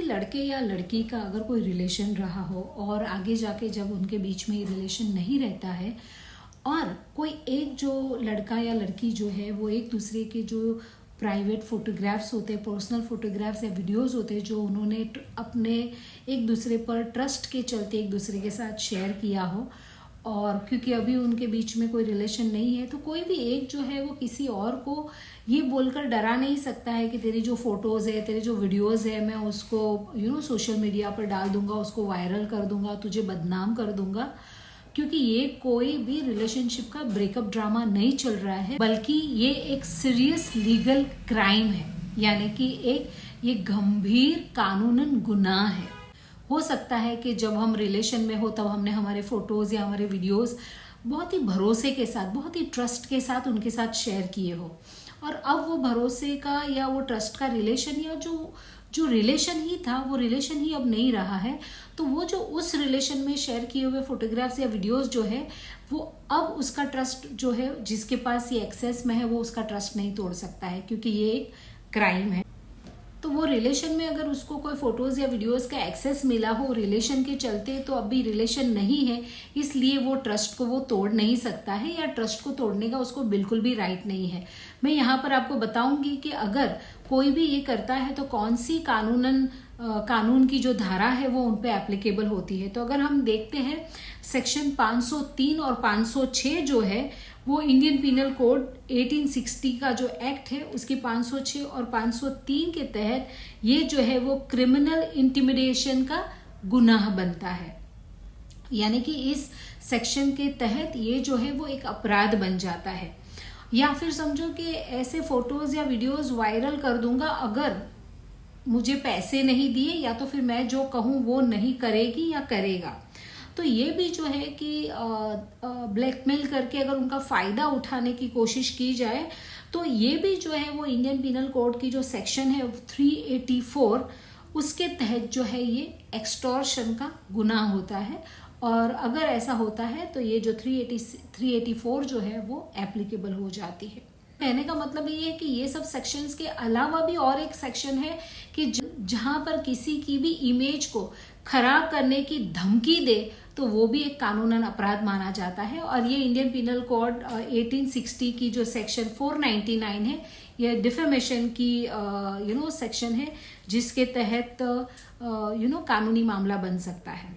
लड़के या लड़की का अगर कोई रिलेशन रहा हो और आगे जाके जब उनके बीच में रिलेशन नहीं रहता है और कोई एक जो लड़का या लड़की जो है वो एक दूसरे के जो प्राइवेट फोटोग्राफ्स होते हैं, पर्सनल फोटोग्राफ्स या वीडियोस होते हैं जो उन्होंने अपने एक दूसरे पर ट्रस्ट के चलते एक दूसरे के साथ शेयर किया हो, और क्योंकि अभी उनके बीच में कोई रिलेशन नहीं है तो कोई भी एक जो है वो किसी और को ये बोलकर डरा नहीं सकता है कि तेरी जो फोटोज़ है, तेरे जो वीडियोज़ है, मैं उसको सोशल मीडिया पर डाल दूंगा, उसको वायरल कर दूंगा, तुझे बदनाम कर दूंगा। क्योंकि ये कोई भी रिलेशनशिप का ब्रेकअप ड्रामा नहीं चल रहा है, बल्कि ये एक सीरियस लीगल क्राइम है, यानी कि ये गंभीर कानूनन गुनाह है। हो सकता है कि जब हम रिलेशन में हो तब हमने हमारे फोटोज़ या हमारे वीडियोज़ बहुत ही भरोसे के साथ, बहुत ही ट्रस्ट के साथ उनके साथ शेयर किए हो, और अब वो भरोसे का या वो ट्रस्ट का रिलेशन या जो रिलेशन ही था वो रिलेशन ही अब नहीं रहा है, तो वो जो उस रिलेशन में शेयर किए हुए फोटोग्राफ्स या वीडियोस जो है वो अब उसका ट्रस्ट जो है, जिसके पास ये एक्सेस में है, वो उसका ट्रस्ट नहीं तोड़ सकता है, क्योंकि ये एक क्राइम है। तो वो रिलेशन में अगर उसको कोई फोटोज़ या वीडियोस का एक्सेस मिला हो रिलेशन के चलते, तो अभी रिलेशन नहीं है, इसलिए वो ट्रस्ट को वो तोड़ नहीं सकता है, या ट्रस्ट को तोड़ने का उसको बिल्कुल भी राइट नहीं है। मैं यहाँ पर आपको बताऊंगी कि अगर कोई भी ये करता है तो कौन सी कानून की जो धारा है वो उन पे एप्लीकेबल होती है। तो अगर हम देखते हैं सेक्शन 503 और 506 जो है वो इंडियन पीनल कोड 1860 का जो एक्ट है उसकी 506 और 503 के तहत ये जो है वो क्रिमिनल इंटिमिडेशन का गुनाह बनता है, यानी कि इस सेक्शन के तहत ये जो है वो एक अपराध बन जाता है। या फिर समझो कि ऐसे फोटोज या वीडियोस वायरल कर दूंगा अगर मुझे पैसे नहीं दिए, या तो फिर मैं जो कहूँ वो नहीं करेगी या करेगा, तो ये भी जो है कि ब्लैकमेल करके अगर उनका फ़ायदा उठाने की कोशिश की जाए, तो ये भी जो है वो इंडियन पीनल कोड की जो सेक्शन है 384 उसके तहत जो है ये एक्सटॉर्शन का गुनाह होता है। और अगर ऐसा होता है तो ये जो 384 जो है वो एप्लीकेबल हो जाती है। कहने का मतलब ये है कि ये सब सेक्शंस के अलावा भी और एक सेक्शन है कि जहां पर किसी की भी इमेज को खराब करने की धमकी दे तो वो भी एक कानूनन अपराध माना जाता है। और ये इंडियन पीनल कोड 1860 की जो सेक्शन 499 है, ये डिफेमेशन की सेक्शन है, जिसके तहत कानूनी मामला बन सकता है।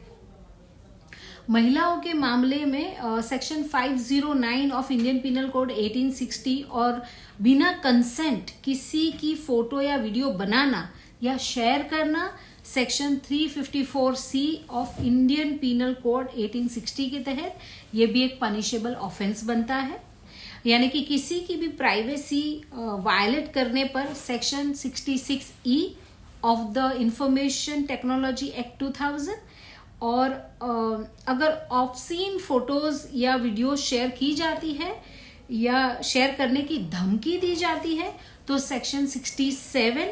महिलाओं के मामले में section 509 of Indian penal code 1860 और बिना कंसेंट किसी की फोटो या वीडियो बनाना या शेयर करना section 354C of Indian penal code 1860 के तहत ये भी एक पनिशेबल ऑफेंस बनता है, यानी कि किसी की भी प्राइवेसी वायलेट करने पर section 66E of the information technology act 2000 और अगर ऑब्सीन फोटोज या वीडियो शेयर की जाती है या शेयर करने की धमकी दी जाती है तो सेक्शन 67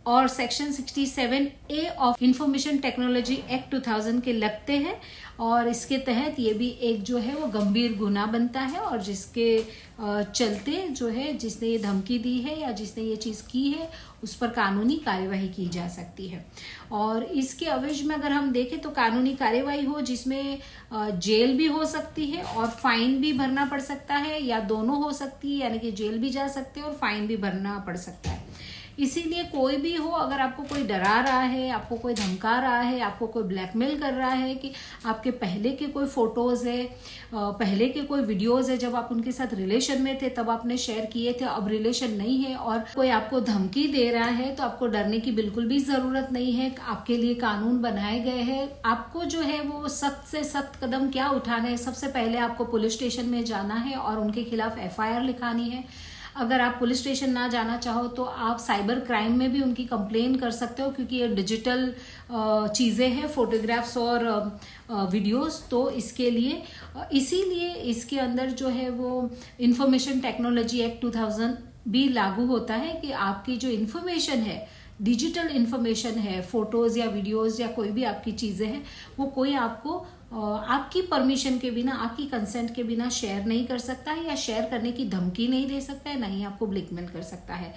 और section 67A of information technology act 2000 के लगते हैं, और इसके तहत ये भी एक जो है वो गंभीर गुनाह बनता है, और जिसके चलते जो है जिसने ये धमकी दी है या जिसने ये चीज़ की है उस पर कानूनी कार्यवाही की जा सकती है। और इसके अवधि में अगर हम देखें तो कानूनी कार्यवाही हो जिसमें जेल भी हो सकती है और फाइन भी भरना पड़ सकता है, या दोनों हो सकती है, यानी कि जेल भी जा सकते हैं और फाइन भी भरना पड़ सकता है। इसीलिए कोई भी हो, अगर आपको कोई डरा रहा है, आपको कोई धमका रहा है, आपको कोई ब्लैकमेल कर रहा है कि आपके पहले के कोई फोटोज़ है, पहले के कोई वीडियोज़ है, जब आप उनके साथ रिलेशन में थे तब आपने शेयर किए थे, अब रिलेशन नहीं है और कोई आपको धमकी दे रहा है, तो आपको डरने की बिल्कुल भी ज़रूरत नहीं है। आपके लिए कानून बनाए गए हैं। आपको जो है वो सख्त से सख्त कदम क्या उठाना है, सबसे पहले आपको पुलिस स्टेशन में जाना है और उनके खिलाफ FIR लिखानी है। अगर आप पुलिस स्टेशन ना जाना चाहो तो आप साइबर क्राइम में भी उनकी कंप्लेन कर सकते हो, क्योंकि ये डिजिटल चीज़ें हैं, फोटोग्राफ्स और वीडियोस, तो इसके लिए इसीलिए इसके अंदर जो है वो इंफॉर्मेशन टेक्नोलॉजी एक्ट 2000 भी लागू होता है कि आपकी जो इन्फॉर्मेशन है, डिजिटल इन्फॉर्मेशन है, फोटोज़ या वीडियोज़ या कोई भी आपकी चीज़ें हैं, वो कोई आपको आपकी परमिशन के बिना, आपकी कंसेंट के बिना शेयर नहीं कर सकता है, या शेयर करने की धमकी नहीं दे सकता है, ना ही आपको ब्लैकमेल कर सकता है।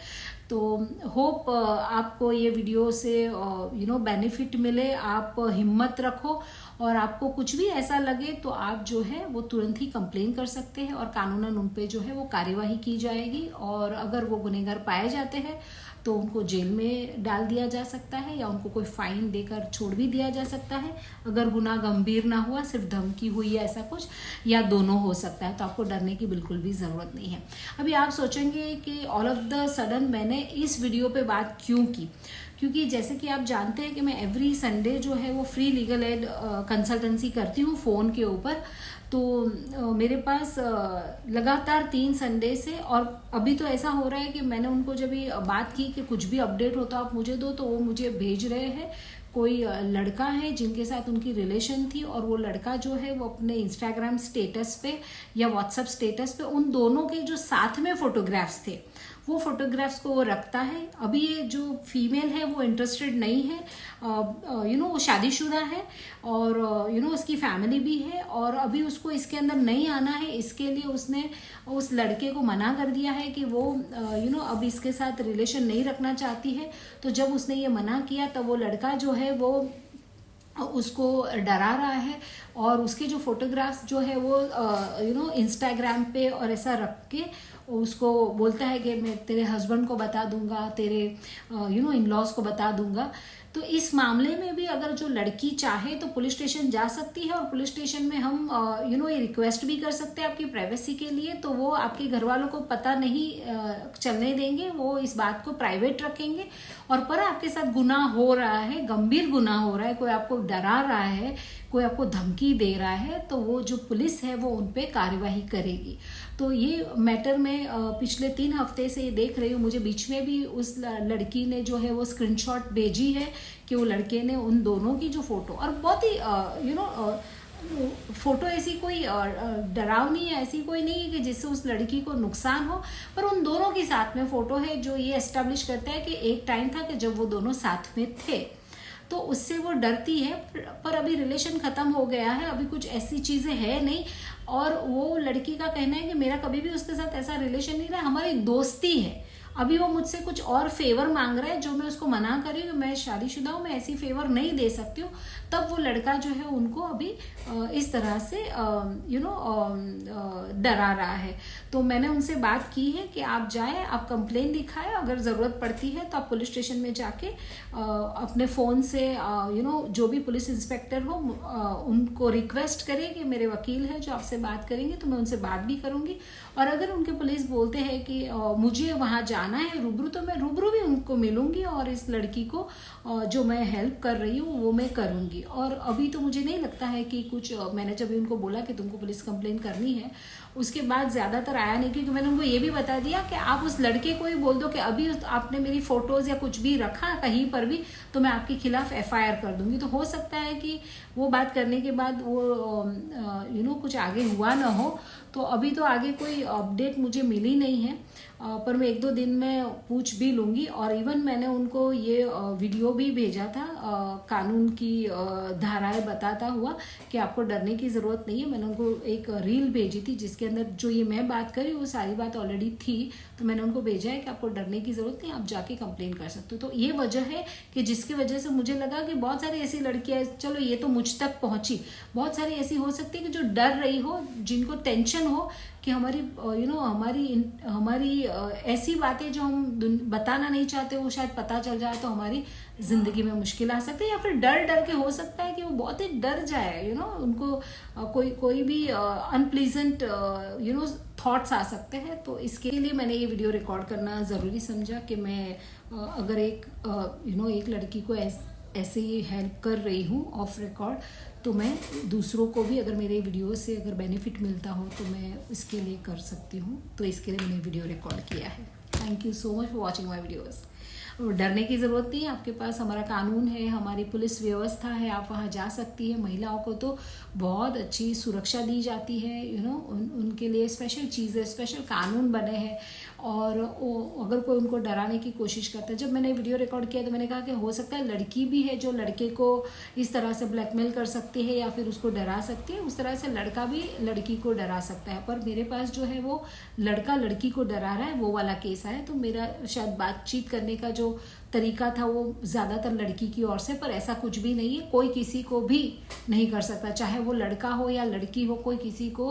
तो होप आपको ये वीडियो से बेनिफिट मिले। आप हिम्मत रखो, और आपको कुछ भी ऐसा लगे तो आप जो है वो तुरंत ही कंप्लेन कर सकते हैं, और कानूनन उन पे जो है वो कार्यवाही की जाएगी। और अगर वो गुनहगार पाए जाते हैं तो उनको जेल में डाल दिया जा सकता है, या उनको कोई फाइन देकर छोड़ भी दिया जा सकता है। अगर गुनाह गंभीर ना हुआ, सिर्फ धमकी हुई है ऐसा कुछ, या दोनों हो सकता है, तो आपको डरने की बिल्कुल भी ज़रूरत नहीं है। अभी आप सोचेंगे कि ऑल ऑफ द सडन मैंने इस वीडियो पे बात क्यों की, क्योंकि जैसे कि आप जानते हैं कि मैं एवरी संडे जो है वो फ्री लीगल एड कंसल्टेंसी करती हूँ फ़ोन के ऊपर। तो मेरे पास लगातार 3 संडे से, और अभी तो ऐसा हो रहा है कि मैंने उनको जब भी बात की कि कुछ भी अपडेट हो तो आप मुझे दो, तो वो मुझे भेज रहे हैं। कोई लड़का है जिनके साथ उनकी रिलेशन थी, और वो लड़का जो है वो अपने इंस्टाग्राम स्टेटस पे या व्हाट्सएप स्टेटस पे उन दोनों के जो साथ में फोटोग्राफ्स थे, वो फोटोग्राफ्स को वो रखता है। अभी ये जो फीमेल है वो इंटरेस्टेड नहीं है, वो शादीशुदा है, और उसकी फैमिली भी है, और अभी उसको इसके अंदर नहीं आना है। इसके लिए उसने उस लड़के को मना कर दिया है कि वो अब इसके साथ रिलेशन नहीं रखना चाहती है। तो जब उसने ये मना किया तब वो लड़का जो है वो उसको डरा रहा है, और उसके जो फोटोग्राफ्स जो है वो इंस्टाग्राम पे और ऐसा रख के उसको बोलता है कि मैं तेरे हस्बैंड को बता दूंगा, तेरे इन लॉज को बता दूंगा। तो इस मामले में भी अगर जो लड़की चाहे तो पुलिस स्टेशन जा सकती है, और पुलिस स्टेशन में हम ये रिक्वेस्ट भी कर सकते हैं आपकी प्राइवेसी के लिए। तो वो आपके घर वालों को पता नहीं चलने देंगे, वो इस बात को प्राइवेट रखेंगे। और पर आपके साथ गुनाह हो रहा है, गंभीर गुनाह हो रहा है, कोई आपको डरा रहा है, कोई आपको धमकी दे रहा है, तो वो जो पुलिस है वो उन पे कार्यवाही करेगी। तो ये मैटर में पिछले 3 हफ्ते से ये देख रही हूँ। मुझे बीच में भी उस लड़की ने जो है वो स्क्रीनशॉट भेजी है कि वो लड़के ने उन दोनों की जो फोटो, और बहुत ही फोटो ऐसी कोई डरावनी है, ऐसी कोई नहीं है कि जिससे उस लड़की को नुकसान हो, पर उन दोनों के साथ में फोटो है जो ये एस्टेब्लिश करता है कि एक टाइम था कि जब वो दोनों साथ में थे। तो उससे वो डरती है, पर अभी रिलेशन खत्म हो गया है, अभी कुछ ऐसी चीजें है नहीं। और वो लड़की का कहना है कि मेरा कभी भी उसके साथ ऐसा रिलेशन नहीं रहा, हमारी दोस्ती है। अभी वो मुझसे कुछ और फेवर मांग रहा है, जो मैं उसको मना कर रही हूँ, मैं शादीशुदा हूँ, मैं ऐसी फेवर नहीं दे सकती हूँ। तब वो लड़का जो है उनको अभी इस तरह से डरा रहा है। तो मैंने उनसे बात की है कि आप जाएं, आप कंप्लेन लिखाएं, अगर ज़रूरत पड़ती है तो आप पुलिस स्टेशन में जाके अपने फ़ोन से जो भी पुलिस इंस्पेक्टर हो उनको रिक्वेस्ट करें कि मेरे वकील है जो आपसे बात करेंगे, तो मैं उनसे बात भी करूँगी। और अगर उनके पुलिस बोलते हैं कि मुझे वहाँ जाना है रूबरू, तो मैं रूबरू भी उनको मिलूंगी, और इस लड़की को जो मैं हेल्प कर रही हूँ वो मैं करूँगी। और अभी तो मुझे नहीं लगता है कि कुछ, मैंने जब उनको बोला कि तुमको पुलिस कंप्लेन करनी है, उसके बाद ज़्यादातर आया नहीं, क्योंकि मैंने उनको ये भी बता दिया कि आप उस लड़के को ही बोल दो कि अभी आपने मेरी फ़ोटोज़ या कुछ भी रखा कहीं पर भी, तो मैं आपके खिलाफ FIR कर दूंगी। तो हो सकता है कि वो बात करने के बाद वो कुछ आगे हुआ ना हो। तो अभी तो आगे कोई अपडेट मुझे मिली नहीं है, पर मैं 1-2 दिन में पूछ भी लूँगी। और इवन मैंने उनको ये वीडियो भी भेजा था कानून की धाराएं बताता हुआ कि आपको डरने की ज़रूरत नहीं है। मैंने उनको एक रील भेजी थी जिसके अंदर जो ये मैं बात करी वो सारी बात ऑलरेडी थी। तो मैंने उनको भेजा है कि आपको डरने की ज़रूरत नहीं, आप जाके कंप्लेन कर सकते हो। तो ये वजह है कि जिसकी वजह से मुझे लगा कि बहुत सारी ऐसी लड़कियाँ, चलो ये तो मुझ तक पहुँची, बहुत सारी ऐसी हो सकती है कि जो डर रही हो, जिनको टेंशन हो कि हमारी हमारी ऐसी बातें जो हम बताना नहीं चाहते वो शायद पता चल जाए तो हमारी ज़िंदगी में मुश्किल आ सकती है। या फिर डर डर के हो सकता है कि वो बहुत ही डर जाए, उनको कोई भी अनप्लीजेंट थॉट्स आ सकते हैं। तो इसके लिए मैंने ये वीडियो रिकॉर्ड करना ज़रूरी समझा कि मैं अगर एक लड़की को ऐसे ही हेल्प कर रही हूँ ऑफ रिकॉर्ड, तो मैं दूसरों को भी अगर मेरे वीडियो से अगर बेनिफिट मिलता हो तो मैं इसके लिए कर सकती हूँ। तो इसके लिए मैंने वीडियो रिकॉर्ड किया है। Thank you so much for watching my videos. डरने की ज़रूरत नहीं है, आपके पास हमारा कानून है, हमारी पुलिस व्यवस्था है, आप वहाँ जा सकती है। महिलाओं को तो बहुत अच्छी सुरक्षा दी जाती है, उनके लिए स्पेशल चीज़ें, स्पेशल कानून बने हैं। और अगर कोई उनको डराने की कोशिश करता है। जब मैंने वीडियो रिकॉर्ड किया तो मैंने कहा कि हो सकता है लड़की भी है जो लड़के को इस तरह से ब्लैकमेल कर सकती है या फिर उसको डरा सकती है, उस तरह से लड़का भी लड़की को डरा सकता है। पर मेरे पास जो है वो लड़का लड़की को डरा रहा है, वो वाला केस आया। तो मेरा शायद बातचीत करने का जो तरीका था वो ज़्यादातर लड़की की ओर से, पर ऐसा कुछ भी नहीं है। कोई किसी को भी नहीं कर सकता, चाहे वो लड़का हो या लड़की हो, कोई किसी को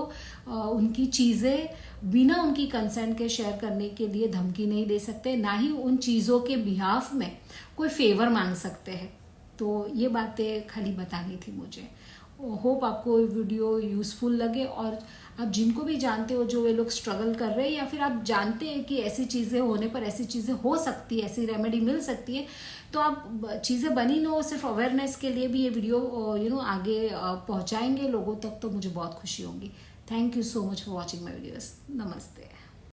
उनकी चीज़ें बिना उनकी कंसेंट के शेयर करने के लिए धमकी नहीं दे सकते, ना ही उन चीज़ों के बिहाफ में कोई फेवर मांग सकते हैं। तो ये बातें खाली बतानी थी मुझे। होप आपको वीडियो यूज़फुल लगे, और आप जिनको भी जानते हो जो वे लोग स्ट्रगल कर रहे हैं या फिर आप जानते हैं कि ऐसी चीज़ें होने पर ऐसी चीज़ें हो सकती है, ऐसी रेमेडी मिल सकती है, तो आप चीज़ें बनी न हो, सिर्फ अवेयरनेस के लिए भी ये वीडियो आगे पहुंचाएंगे लोगों तक, तो मुझे बहुत खुशी होगी। Thank you so much for watching my videos. नमस्ते।